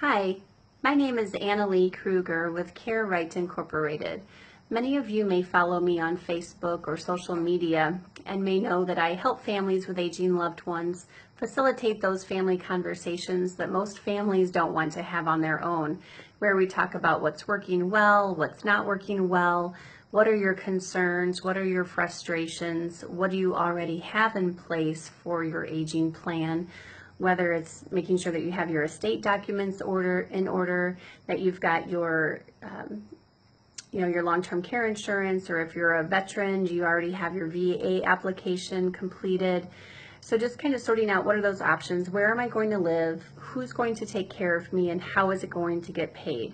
Hi, my name is Annalee Kruger with Care Right Incorporated. Many of you may follow me on Facebook or social media and may know that I help families with aging loved ones facilitate those family conversations that most families don't want to have on their own, where we talk about what's working well, what's not working well, what are your concerns, what are your frustrations, what do you already have in place for your aging plan, whether it's making sure that you have your estate documents in order, that you've got your your long-term care insurance, or if you're a veteran, you already have your VA application completed. So just kind of sorting out what are those options, where am I going to live, who's going to take care of me, and how is it going to get paid.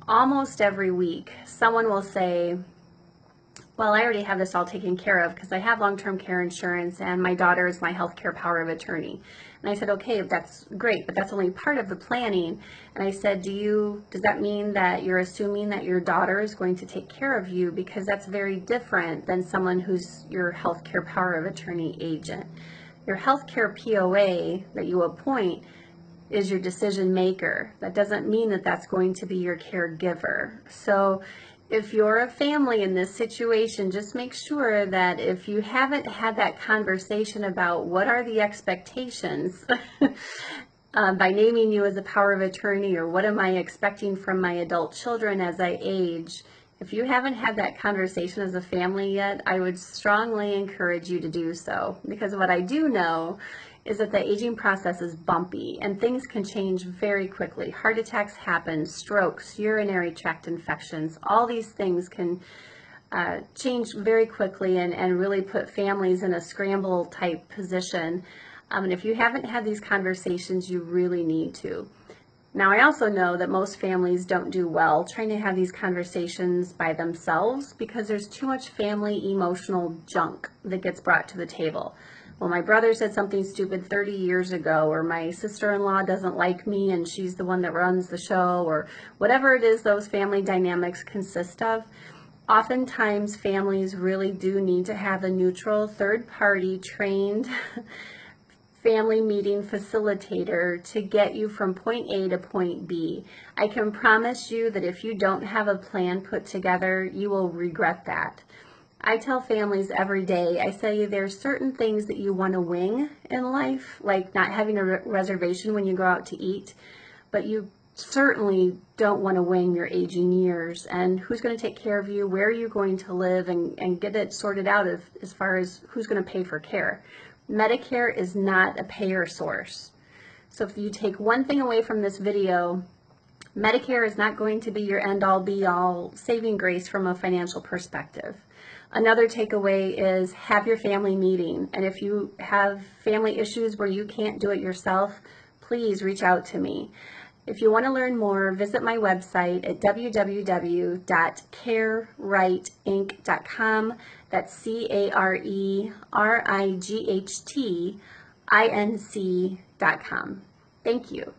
Almost every week, someone will say, well, I already have this all taken care of because I have long-term care insurance and my daughter is my healthcare power of attorney. And I said, okay, that's great, but that's only part of the planning. And I said, does that mean that you're assuming that your daughter is going to take care of you? Because that's very different than someone who's your healthcare power of attorney agent. Your healthcare POA that you appoint is your decision maker. That doesn't mean that that's going to be your caregiver. So if you're a family in this situation, just make sure that if you haven't had that conversation about what are the expectations by naming you as a power of attorney, or what am I expecting from my adult children as I age, if you haven't had that conversation as a family yet, I would strongly encourage you to do so, because what I do know is that the aging process is bumpy and things can change very quickly. Heart attacks happen, strokes, urinary tract infections, all these things can change very quickly and really put families in a scramble type position. And if you haven't had these conversations, you really need to. Now, I also know that most families don't do well trying to have these conversations by themselves because there's too much family emotional junk that gets brought to the table. Well, my brother said something stupid 30 years ago, or my sister-in-law doesn't like me and she's the one that runs the show, or whatever it is those family dynamics consist of. Oftentimes, families really do need to have a neutral, third-party, trained family meeting facilitator to get you from point A to point B. I can promise you that if you don't have a plan put together, you will regret that. I tell families every day, I say there's certain things that you want to wing in life, like not having a reservation when you go out to eat, but you certainly don't want to wing your aging years and who's going to take care of you, where you're going to live, and get it sorted out as far as who's going to pay for care. Medicare is not a payer source. So if you take one thing away from this video, Medicare is not going to be your end-all be-all saving grace from a financial perspective. Another takeaway is have your family meeting, and if you have family issues where you can't do it yourself, please reach out to me. If you want to learn more, visit my website at www.carerightinc.com. That's CARERIGHTINC.com. Thank you.